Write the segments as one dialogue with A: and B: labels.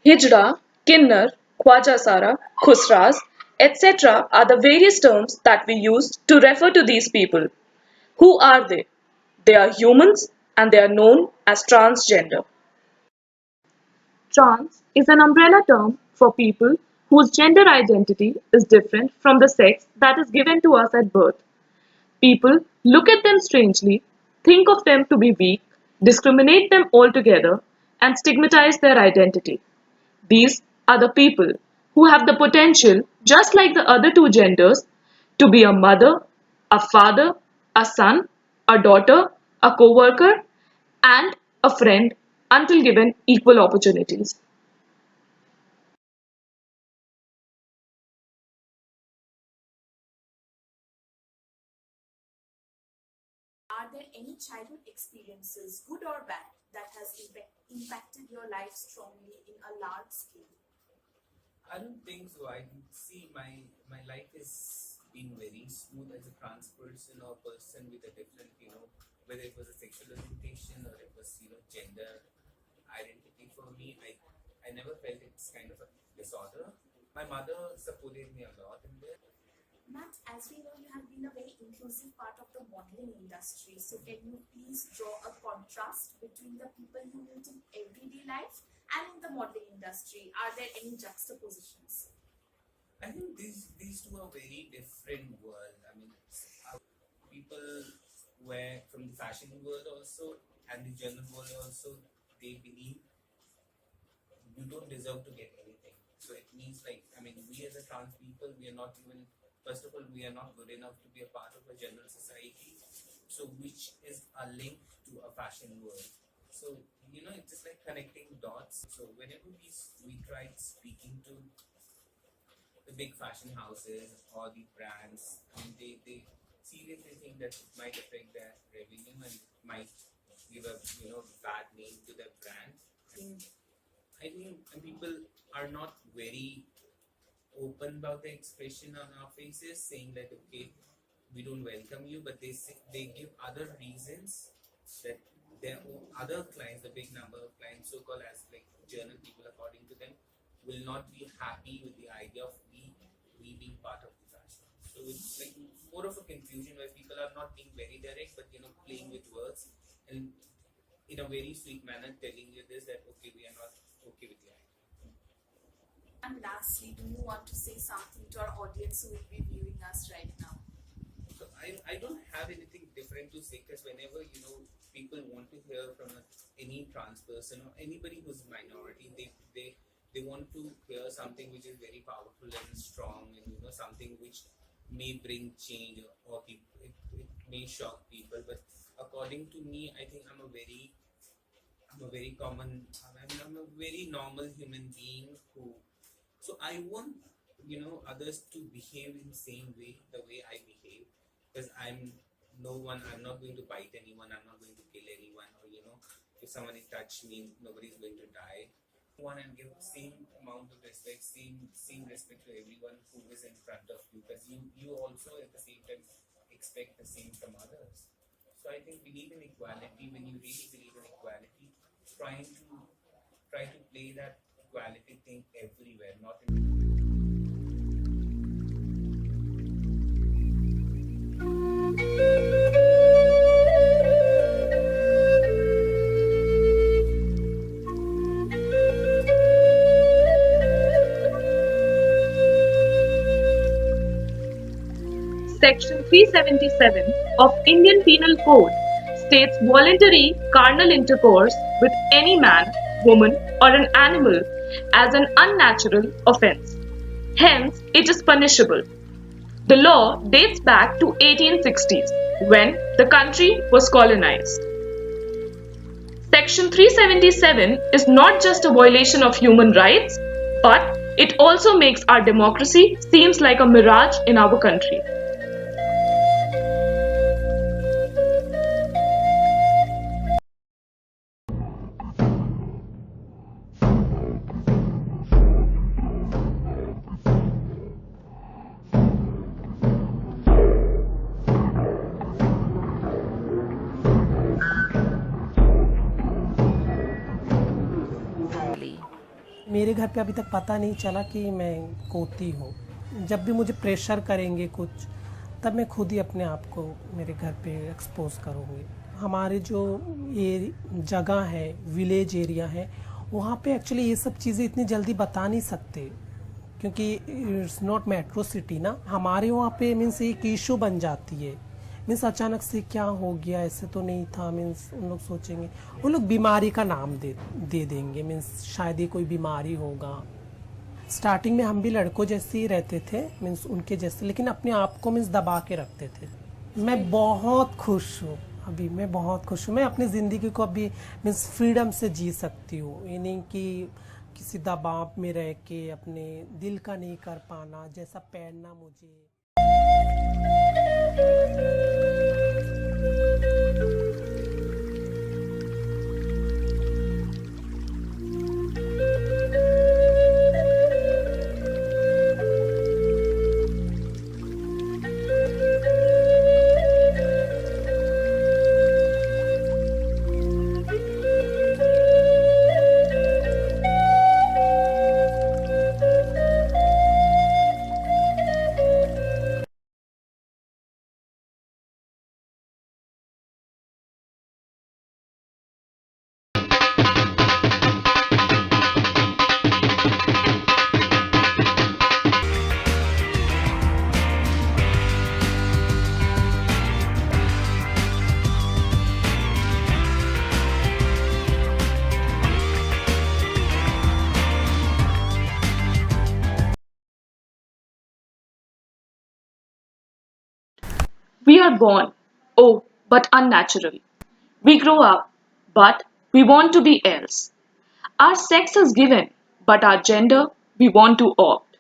A: Hijra, Kinnar, Khwaja Sara, Khusras, etc. are the various terms that we use to refer to these people. Who are they? They are humans and they are known as transgender. Trans is an umbrella term for people whose gender identity is different from the sex that is given to us at birth. People look at them strangely, think of them to be weak, discriminate them altogether, and stigmatize their identity. These are the people who have the potential, just like the other two genders, to be a mother, a father, a son, a daughter, a co worker, and a friend until given equal opportunities.
B: Are there any childhood experiences, good or bad, that has impacted your life strongly in a large scale?
C: I don't think so. I see my life is been very smooth as a trans person or person with a different, whether it was a sexual orientation or it was, gender identity for me. I never felt it's kind of a disorder. My mother supported me a lot in there.
B: Matt, as we know, you have been a very inclusive part of the modeling industry. So, can you please draw a contrast between the people you meet in everyday life and in the modeling industry? Are there any juxtapositions?
C: I think these two are very different worlds. I mean, people where from the fashion world also and the general world also, they believe you don't deserve to get anything. So it means like, I mean, we as a trans people, we are not even, first of all, we are not good enough to be a part of a general society. So which is a link to a fashion world. So, it's just like connecting dots. So whenever we tried speaking to the big fashion houses or the brands, I mean, they seriously think that it might affect their revenue and might give a, bad name to their brand. I think people are not very open about the expression on our faces, saying that okay, we don't welcome you, but they give other reasons that their other clients, the big number of clients, so-called as like journal people, according to them, will not be happy with the idea of we being part of the fashion. So it's like more of a confusion where people are not being very direct, but playing with words and in a very sweet manner telling you this that okay, we are not okay with the idea.
B: And lastly, do you want to say something to our audience who will be viewing us right now?
C: So I don't have anything different to say because whenever people want to hear from any trans person or anybody who's minority, they want to hear something which is very powerful and strong and something which may bring change or people, it may shock people. But according to me, I think I'm a very common, I mean, I'm a very normal human being who, so I want, others to behave in the same way, the way I behave, because I'm no one, I'm not going to bite anyone, I'm not going to kill anyone, or, if someone touch me, nobody's going to die. One and give same amount of respect, same respect to everyone who is in front of you, because you also at the same time expect the same from others. So I think believe in equality. When you really believe in equality, trying to try to play that equality thing everywhere, not in.
A: Section 377 of Indian Penal Code states voluntary carnal intercourse with any man, woman, or an animal as an unnatural offense. Hence, it is punishable. The law dates back to 1860s when the country was colonized. Section 377 is not just a violation of human rights, but it also makes our democracy seems like a mirage in our country.
D: मेरे घर पे अभी तक पता नहीं चला कि मैं कोती हूँ। जब भी मुझे प्रेशर करेंगे कुछ, तब मैं खुद ही अपने आप को मेरे घर पे एक्सपोज करूँगी। हमारे जो ये जगह है, विलेज एरिया है, वहाँ पे एक्चुअली ये सब चीज़ें इतनी जल्दी बता नहीं सकते, क्योंकि इट्स नॉट मेट्रो सिटी ना। हमारे वहाँ पे मीन्स एक इशू बन जाती है, मीन्स अचानक से क्या हो गया, ऐसे तो नहीं था, मीन्स उन लोग सोचेंगे, वो लोग बीमारी का नाम दे देंगे, मीन्स शायद ये कोई बीमारी होगा। स्टार्टिंग में हम भी लड़कों जैसे ही रहते थे, मीन्स उनके जैसे, लेकिन अपने आप को मीन्स दबा के रखते थे। मैं बहुत खुश हूँ अभी, मैं बहुत खुश हूँ। मैं अपनी ज़िंदगी को अभी मीन्स फ्रीडम से जी सकती हूँ, ये नहीं कि किसी दबाव में रह के अपने दिल का नहीं कर पाना, जैसा पहनना मुझे।
A: We are born, oh, but unnatural. We grow up, but we want to be else. Our sex is given, but our gender we want to opt.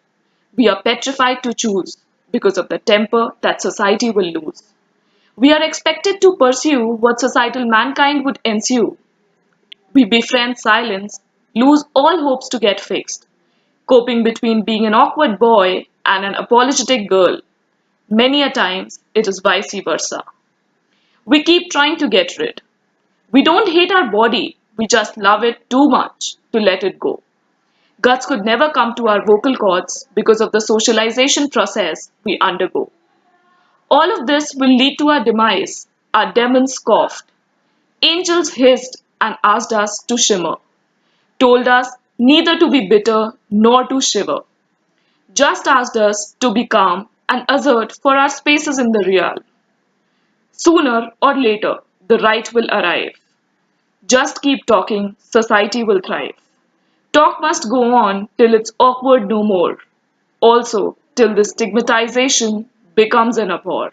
A: We are petrified to choose because of the temper that society will lose. We are expected to pursue what societal mankind would ensue. We befriend silence, lose all hopes to get fixed, coping between being an awkward boy and an apologetic girl. Many a times it is vice versa. We keep trying to get rid. We don't hate our body, we just love it too much to let it go. Guts could never come to our vocal cords because of the socialization process we undergo. All of this will lead to our demise. Our demons scoffed. Angels hissed and asked us to shimmer, told us neither to be bitter nor to shiver, just asked us to be calm and assert for our spaces in the real. Sooner or later, the right will arrive. Just keep talking, society will thrive. Talk must go on till it's awkward no more. Also, till the stigmatization becomes an abhor.